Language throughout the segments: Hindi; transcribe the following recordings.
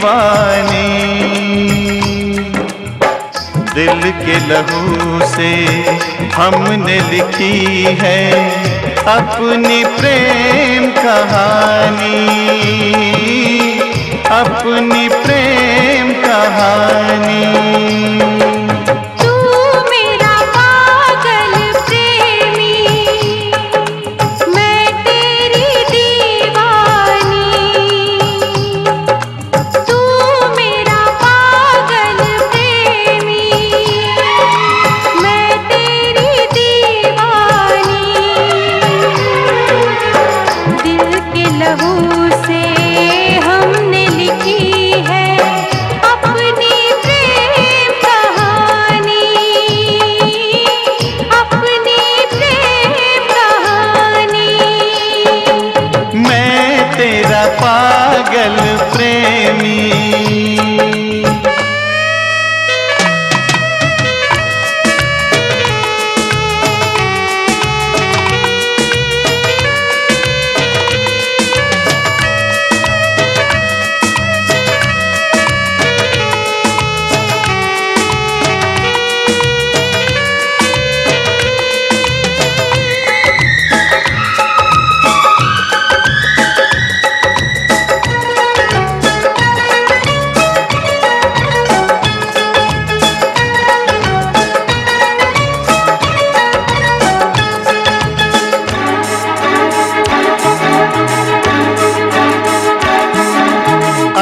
दीवानी, दिल के लहू से हमने लिखी है अपनी प्रेम कहानी, अपनी प्रेम कहानी। पागल प्रेमी,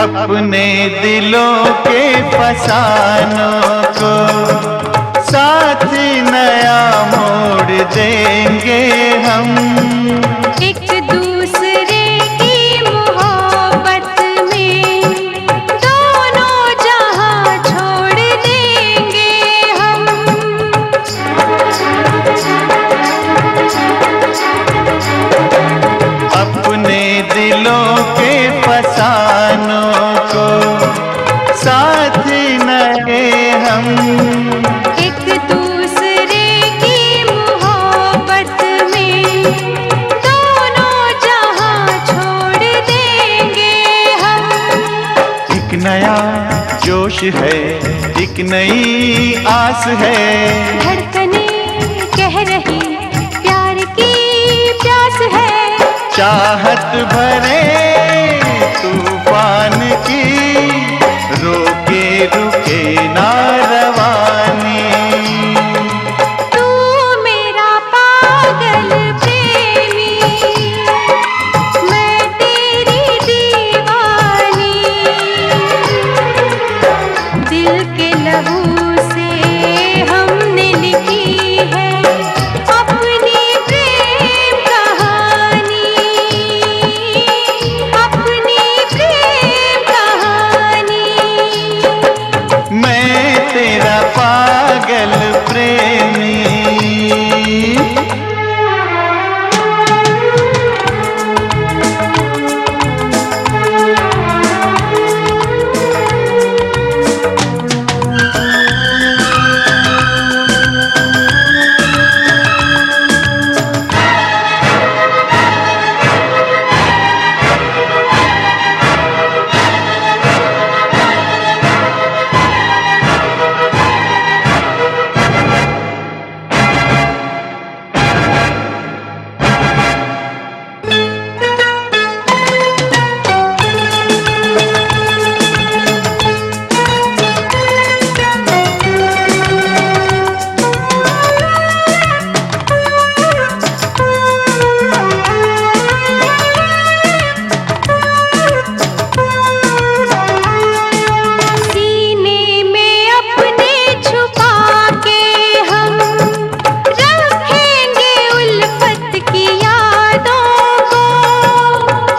अपने दिलों के फसानों को साथ नया मोड़ देंगे हम, एक दूसरे की मोहब्बत में दोनों जहां छोड़ देंगे हम। अपने दिलों के फसानों को साथ नए हम, एक दूसरे की मोहब्बत में दोनों जहां छोड़ देंगे हम। एक नया जोश है, एक नई आस है, धड़कने कह रही प्यार की प्यास है, चाहत भरे तूफान की रोके रुके ना रवानी। तू मेरा पागल प्रेमी, मैं तेरी दीवानी, दिल के लहू से हमने लिखी है अपनी प्रेम कहानी, अपनी प्रेम कहानी। मैं तेरा पागल प्रेमी।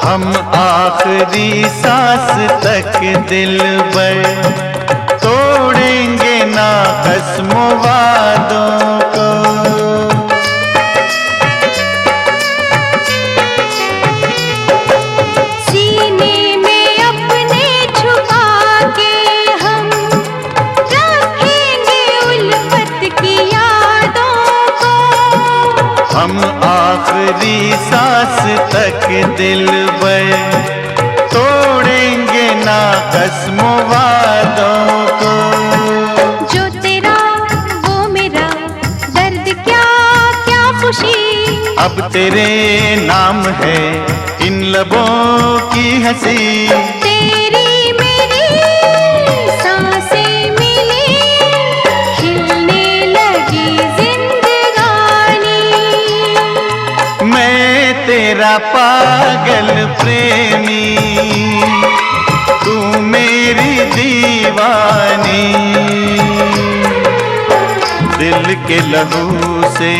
हम आखिरी सांस तक दिल पर तोड़ेंगे ना कसमों वादों को। सीने में अपने छुपा के हम रखेंगे उल्फत की यादों को। हम आखिरी सांस तक दिल पर तोड़ेंगे ना रस्म वादों को। जो तेरा वो मेरा, दर्द क्या क्या खुशी, अब तेरे नाम है इन लबों की हंसी। तेरी मेरी सांसें मिली, खिलने लगी जिंदगानी। मैं तेरा पागल प्रेमी, तू मेरी दीवानी। दिल के लहू से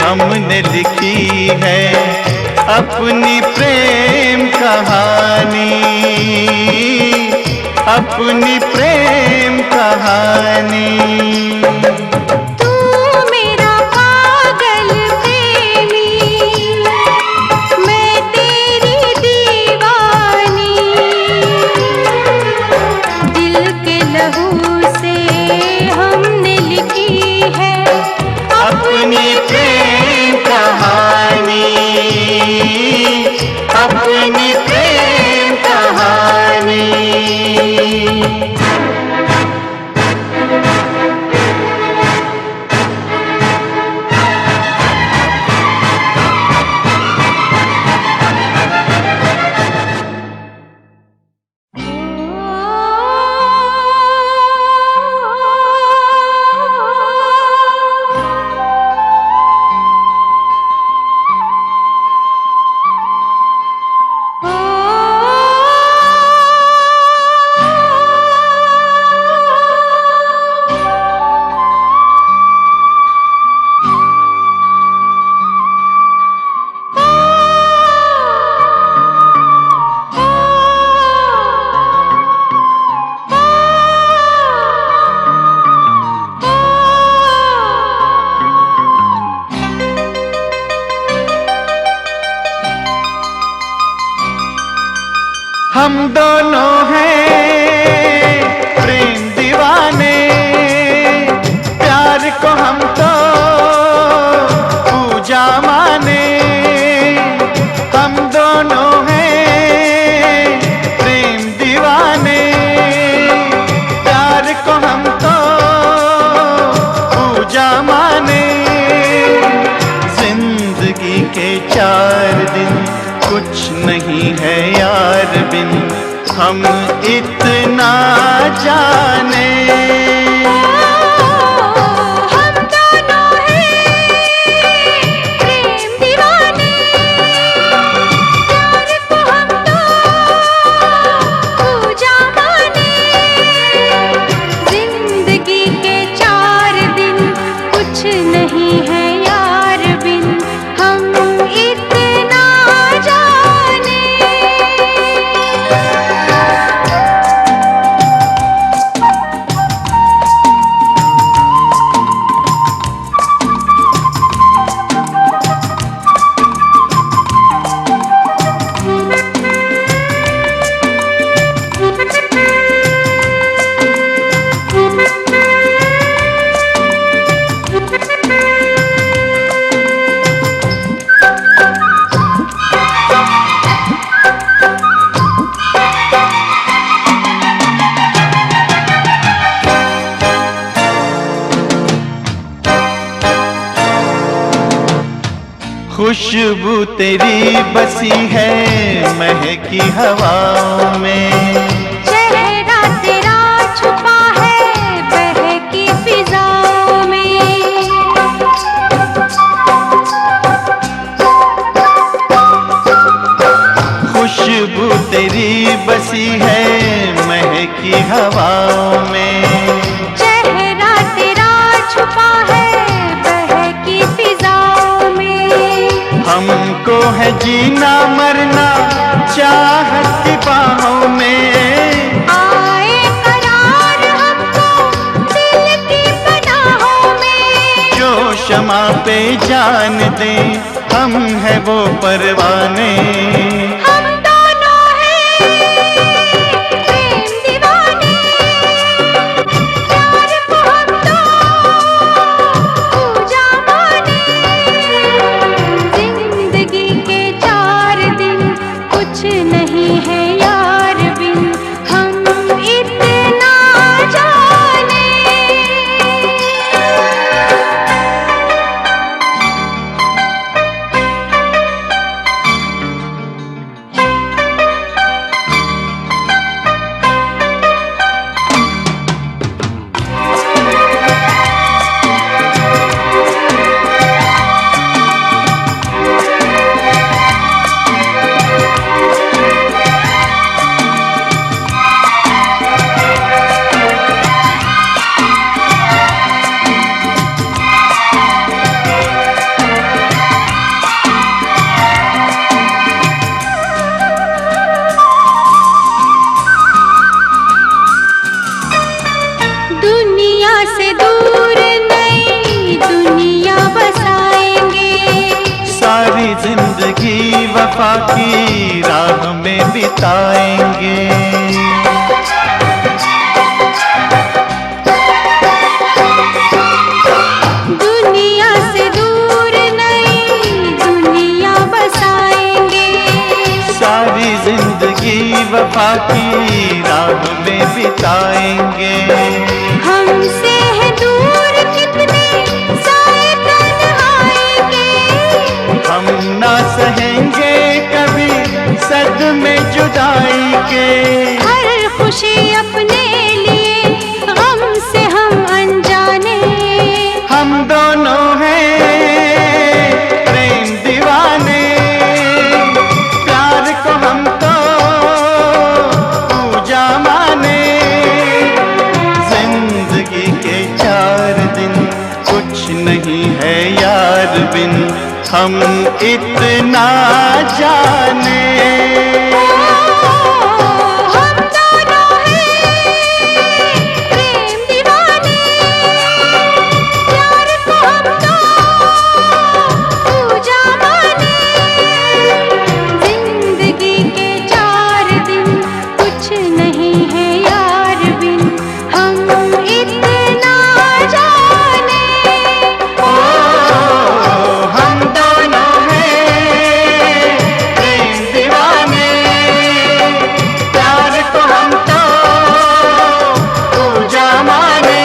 हमने लिखी है अपनी प्रेम कहानी, अपनी प्रेम कहानी। तू मेरा पागल प्रेमी, मैं तेरी दीवानी। दिल के लहू से हमने लिखी है अपनी प्रेम कहानी, अपनी प्रेम कहानी। हम दोनों हैं प्रेम दीवाने, प्यार को हम तो पूजा माने। हम दोनों हैं प्रेम दीवाने, प्यार को हम तो पूजा माने। जिंदगी के 4 दिन कुछ नहीं है यार बिन हम इतना जाने। हम दोनों हैं प्रेम दीवाने, प्यार को हम तो पूजा माने। जिंदगी के 4 दिन कुछ नहीं है यार बिन हम इतना जाने। खुशबू तेरी बसी है महकी हवाओं में। चेहरा तेरा छुपा है बहकी फिजाओं में। खुशबू तेरी बसी है महकी हवाओं में। चेहरा तेरा छुपा है बहकी फिजाओं में। हमको है जीना मरना चाहत की बाहों में। आए करार हमको दिल की पनाहों में। जो शमा पे जान दे हम है वो परवाने। हम दोनों हैं प्रेम दीवाने, प्यार को हम तो पूजा माने। जिंदगी के 4 दिन कुछ नहीं है यार बिन हम दूर नई दुनिया बसाएंगे। सारी जिंदगी वफा की राह में बिताएंगे। दुनिया से दूर नई दुनिया बसाएंगे। सारी जिंदगी वफा की राह में बिताएंगे। हमसे है दूर कितने साए तन्हाई के। हम ना सहेंगे कभी सदमे जुदाई के। हर खुशी अपने लिए गम से हम अनजाने। हम दोनों हैं प्रेम दीवाने। प्यार को हम तो पूजा माने। जिंदगी के 4 दिन कुछ नहीं है यार बिन हम इतना जाने। हम दोनों हैं प्रेम दीवाने। प्यार को हम तो पूजा माने। जिंदगी के 4 दिन कुछ नहीं है यार बिन हम इतना जाने। हम दोनों हैं प्रेम दीवाने। प्यार को हम तो पूजा माने।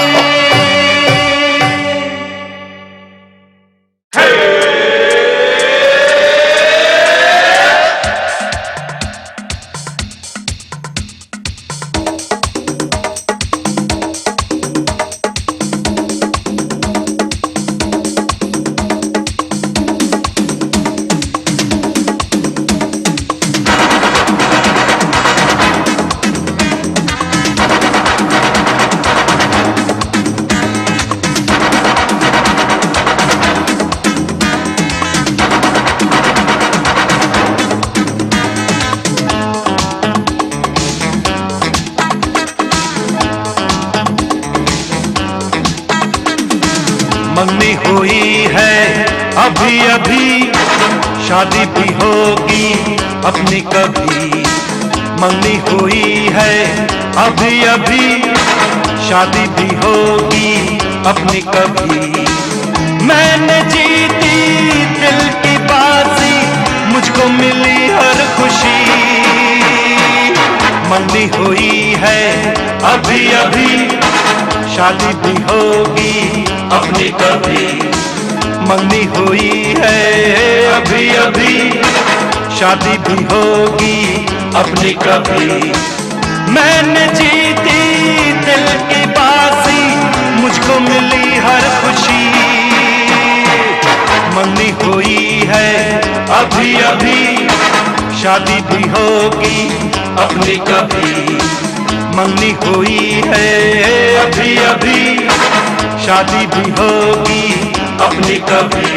मंगनी हुई है अभी अभी शादी भी होगी अपनी कभी। मंगनी हुई है अभी अभी शादी भी होगी अपनी कभी। मैंने जीती दिल की बाजी मुझको मिली हर खुशी। मंगनी हुई है अभी अभी शादी भी होगी अपनी कभी। मंगनी हुई है अभी अभी शादी भी होगी अपनी कभी। मैंने जीती दिल की बाजी मुझको मिली हर खुशी। मंगनी हुई है अभी अभी शादी भी होगी अपनी कभी। मंगनी हुई है अभी अभी शादी भी होगी अपनी कभी।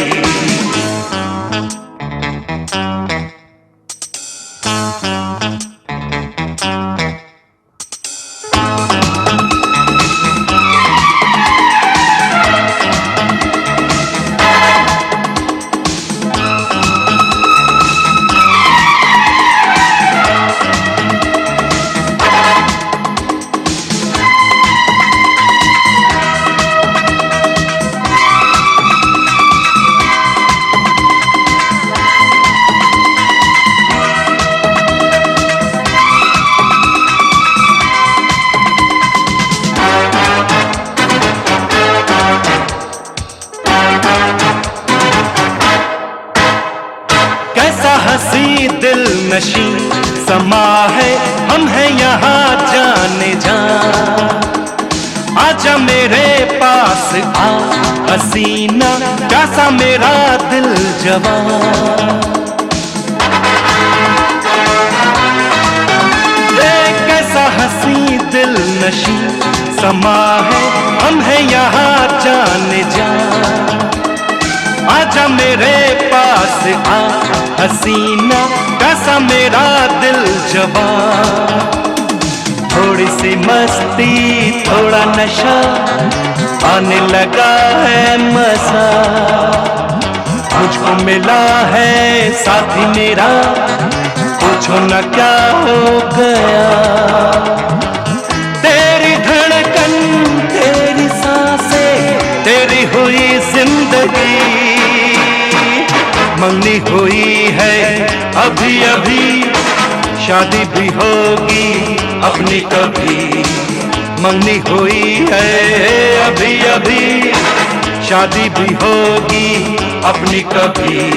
हंसी दिल नशी समा है हम हैं यहाँ जाने जा। आजा मेरे पास आ हसीना कैसा मेरा दिल जवान। कैसा हंसी दिल नशी समा है हम हैं यहाँ जाने जा। आजा मेरे पास आ हसीना कैसा मेरा दिल जवान। थोड़े थोड़ी सी मस्ती थोड़ा नशा आने लगा है मजा। मुझको मिला है साथी मेरा, पूछो न क्या हो गया। तेरी धड़कन तेरी सांसें तेरी हुई जिंदगी, मंगनी हुई है अभी अभी, शादी भी होगी अपनी कभी। मंगनी हुई है अभी अभी, शादी भी होगी अपनी कभी।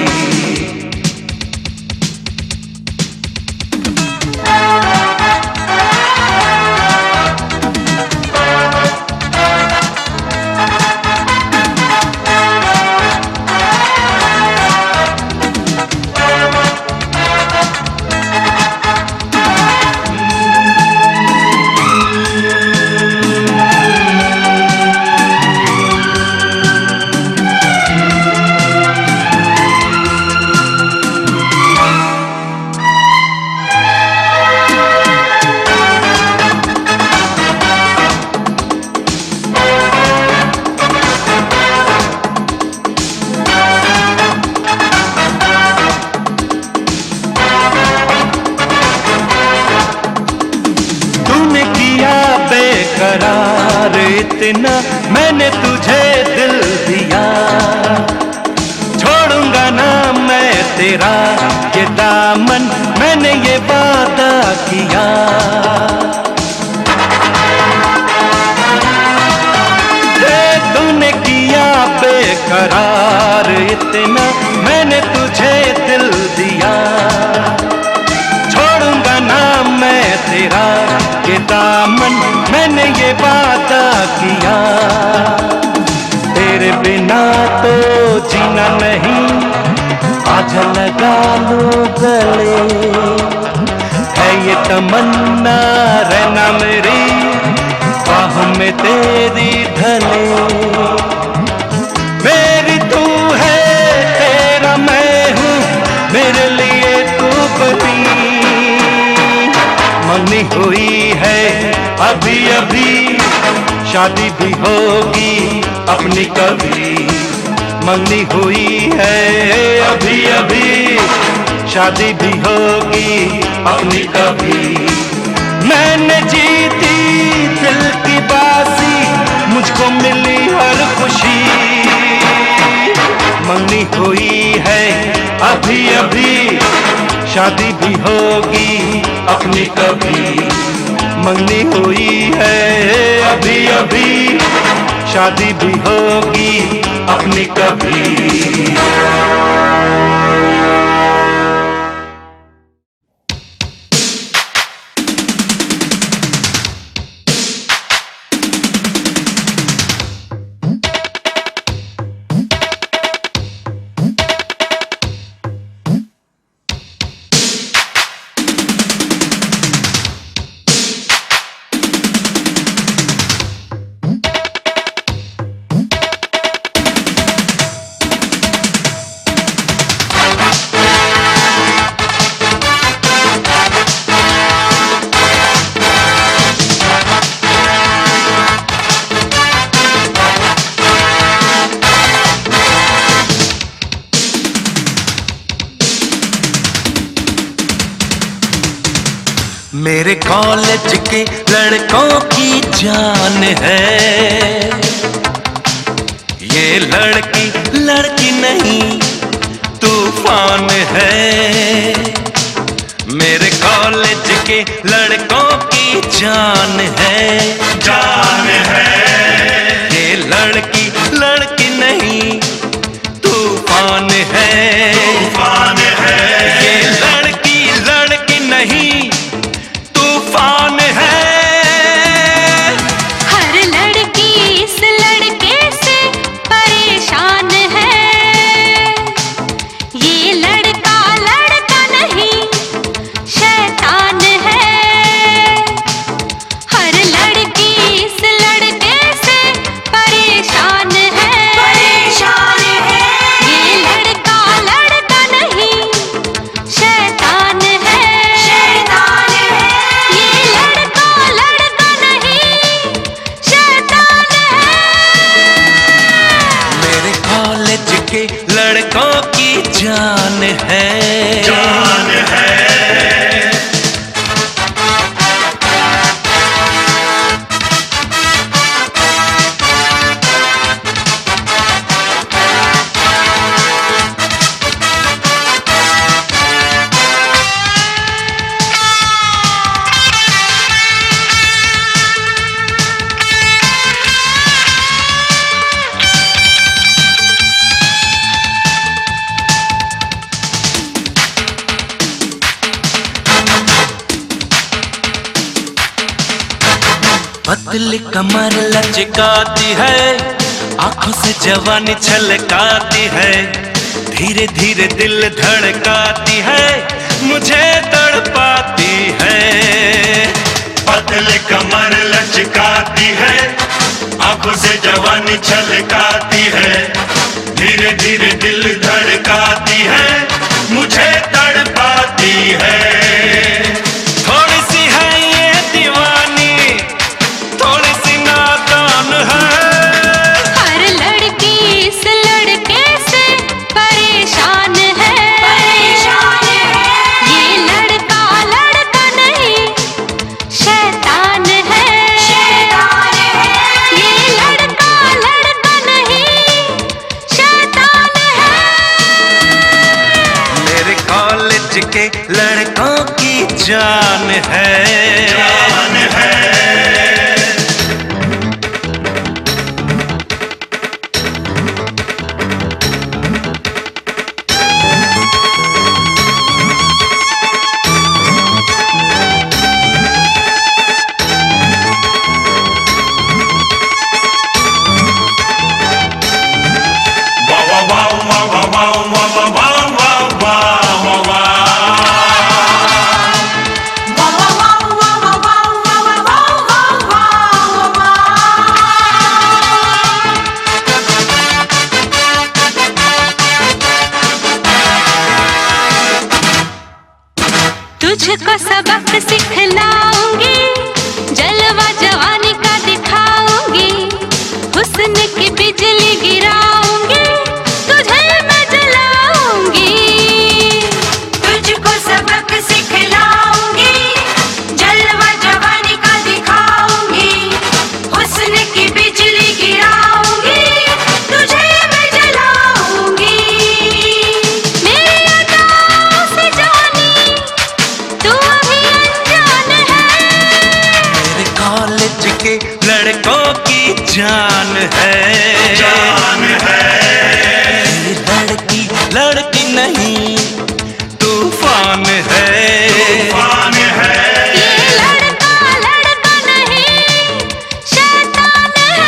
करार इतना मैंने तुझे दिल दिया, छोड़ूंगा ना मैं तेरा ये दामन, मैंने ये वादा किया। तूने किया बेकरार इतना, मैंने तुझे दिल दिया, छोड़ूंगा ना मैं तेरा ये दामन, मैंने ये वादा किया। तेरे बिना तो जीना नहीं, आजा लगा लो गले, है ये तमन्ना रहना मेरी बाहों में तेरी ढले। मेरी तू है तेरा मैं हूँ, मेरे लिए तू बनी। मंगनी हुई है अभी अभी, शादी भी होगी अपनी कभी। मंगनी हुई है अभी अभी, शादी भी होगी अपनी कभी। मैंने जीती दिल की बाजी, मुझको मिली हर खुशी। मंगनी हुई है अभी अभी, शादी भी होगी अपनी कभी। मंगनी हुई है अभी अभी, शादी भी होगी अपनी कभी। मेरे कॉलेज के लड़कों की जान है ये लड़की, लड़की नहीं तूफान है। मेरे कॉलेज के लड़कों की जान है, जान है। ये लड़की, लड़की नहीं तूफान है, तूफान है। ये लड़की, लड़की नहीं तूफान है। हर लड़की इस लड़के से परेशान है, ये लड़का लड़का नहीं शैतान है। हर लड़की लड़कों की जान है, जान है। पतली कमर लचकाती है, आंखों से जवानी छलकाती है, धीरे धीरे दिल धड़काती है, मुझे तड़पाती है। पतली कमर लचकाती है, आंखों से जवानी छलकाती है, धीरे धीरे दिल धड़काती है, मुझे तड़पाती है। थोड़ी सी है ये दीवानी, थोड़ी सी नादान है। हर लड़की इस लड़के से परेशान है, परेशान है। ये लड़का लड़का नहीं शैतान है, शैतान है। ये लड़का लड़का नहीं शैतान है। मेरे कॉलेज के लड़कों की जान है, जान है। तुझको सबक सिखलाऊंगी, जलवा जवानी का दिखाऊंगी, हुस्न की बिजली गिराऊंगी, तुझे मैं जलाऊंगी। तुझको सबक सिखलाऊंगी, जलवा जवानी का दिखाऊंगी, हुस्न की बिजली गिराऊंगी, तुझे मैं जलाऊंगी। मेरी अदाओं से जानी तू अभी अनजान है। मेरे कॉलेज के लड़कों की जान है, जान है। मेरी लड़की लड़की नहीं तूफान है, तूफान है। ये लड़का लड़का नहीं शैतान है।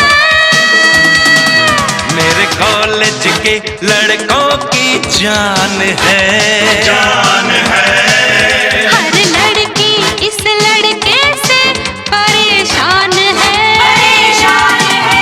मेरे कॉलेज के लड़कों की जान है, जान है। हर लड़की इस लड़के से परेशान है, परेशान है।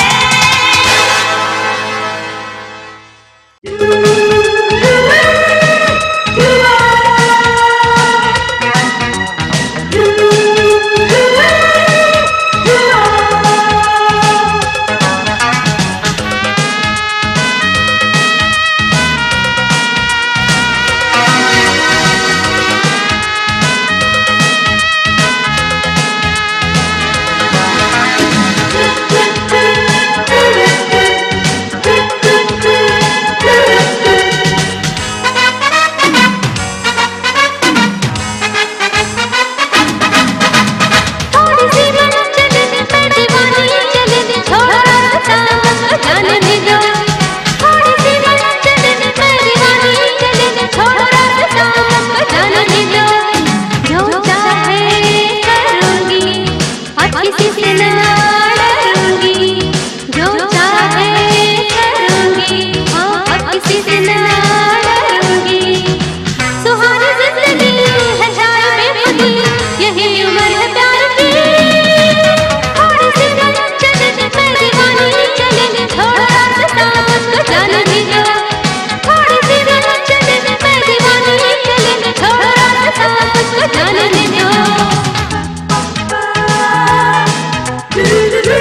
Do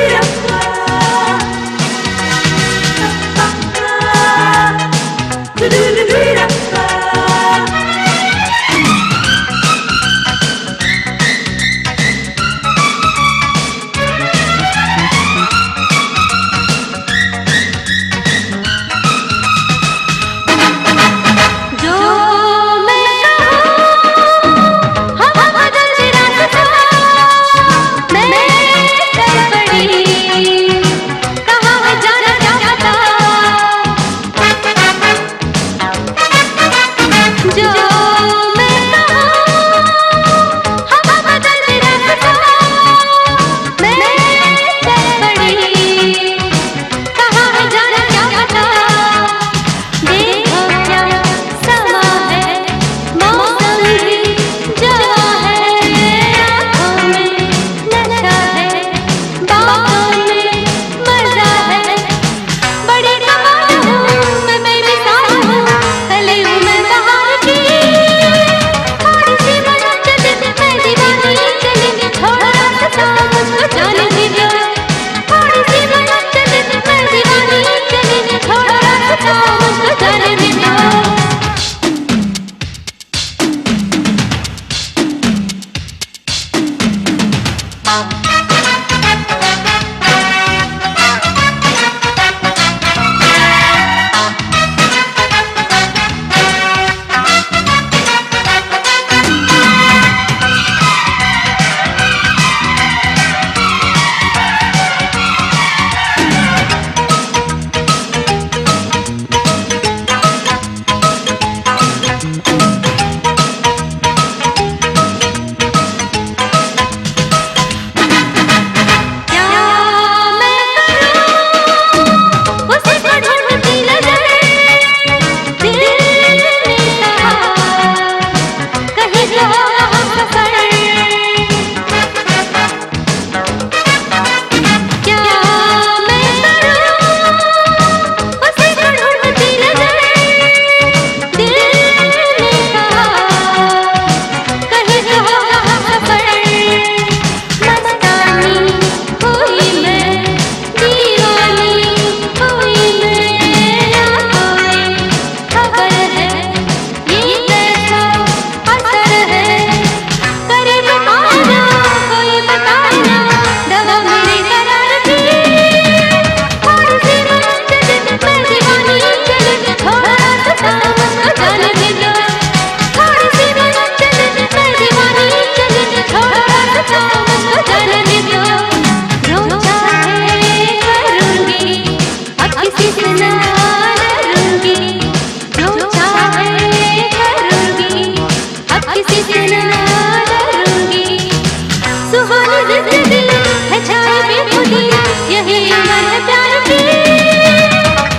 यही उम्र है प्यार की,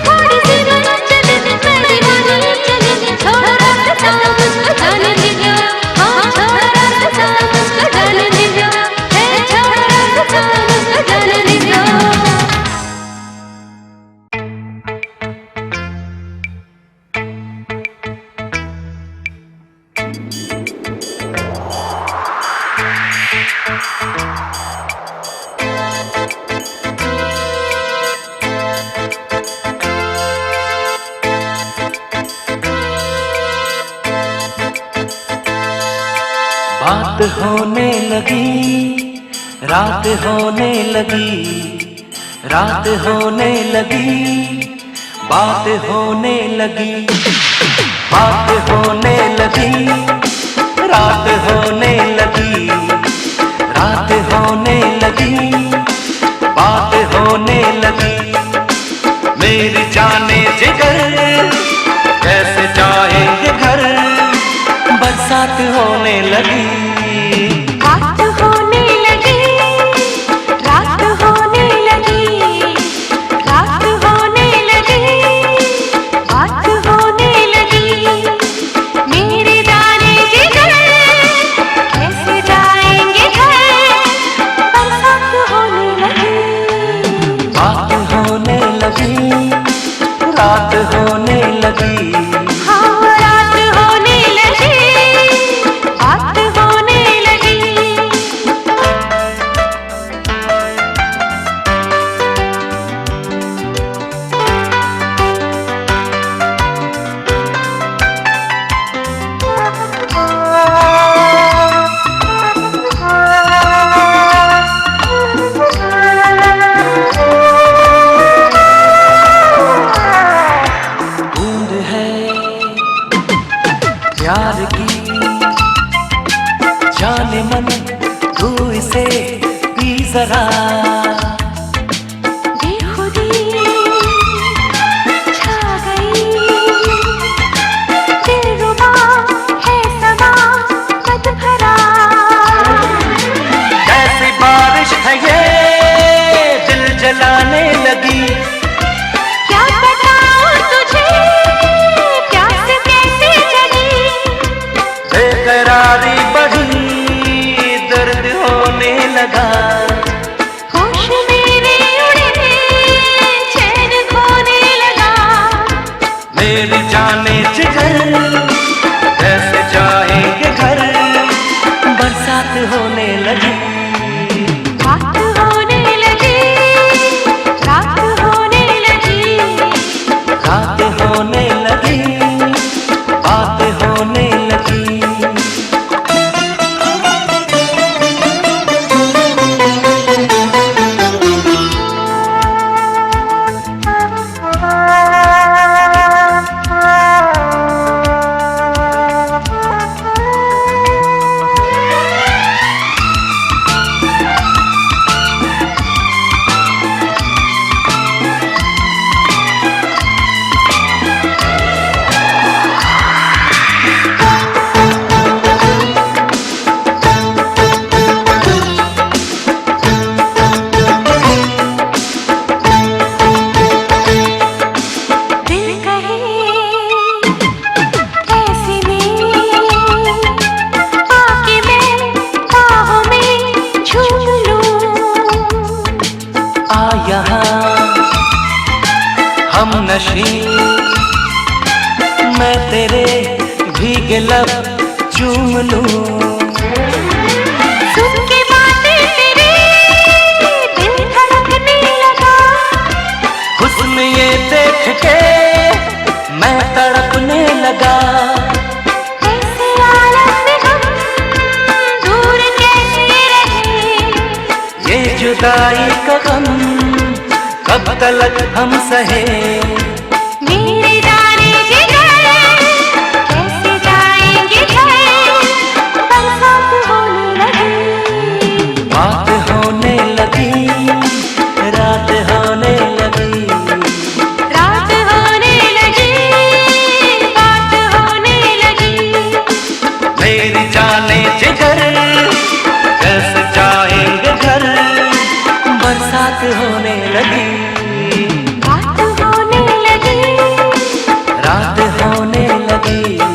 थोड़ी सी जरा चले मैं दीवानी चले, छोड़ रास्ता मुझको जाने दीजिए, हाँ छोड़ रास्ता मुझको जाने दीजिए, छोड़ रास्ता मुझको जाने दीजिए। बात होने लगी, रात होने लगी, रात होने लगी, बात होने लगी, बात होने लगी, रात होने लगी, रात होने लगी, बात होने लगी। मेरी जाने जिगर कैसे जाएंगे घर, बरसात होने लगी। बात होने लगी, रात होने लगी, रात होने लगी, बात होने लगी। मेरे जाने जिगर कैसे जाएंगे घर, बरसात होने लगी। बात होने लगी, रात होने लगी, हाँ रात होने लगी, बात होने लगी। बूंद है प्यार की, जाने मन तू इसे पी जरा। बेखुदी छा गई, दिलरुबा है समा मत भरा। कैसी बारिश है ये दिल जलाने लगी, क्या बताऊं तुझे प्यास कैसे जली, बेकरारी बढ़ी दर्द होने लगा। होश मेरे उड़े चैन खोने लगा। मेरी जाने जिगर कैसे जाएंगे घर, बरसात होने लगी। बात होने लगी, रात होने लगी, रात होने लगी, बात होने लगी। दिल कहे ऐसे में आके मैं बाहों में झूम लूं। आ यहाँ हम नशी, मैं तेरे भीगे लब चूम लूं। सुन के बातें तेरी दिल धड़कने लगा, हुस्न ये देख के मैं तड़पने लगा। ऐसे आलम में हम दूर कैसे रहे, ये जुदाई का गम कब तलक हम सहे। मेरे जाने जिगर कैसे जाएंगे घर, बरसात होने लगी। बात होने लगी, रात होने लगी, रात होने लगी, बात होने लगी। मेरी जाने जिगर कैसे जाएंगे घर, बरसात होने लगी, बात होने लगी, रात होने लगी।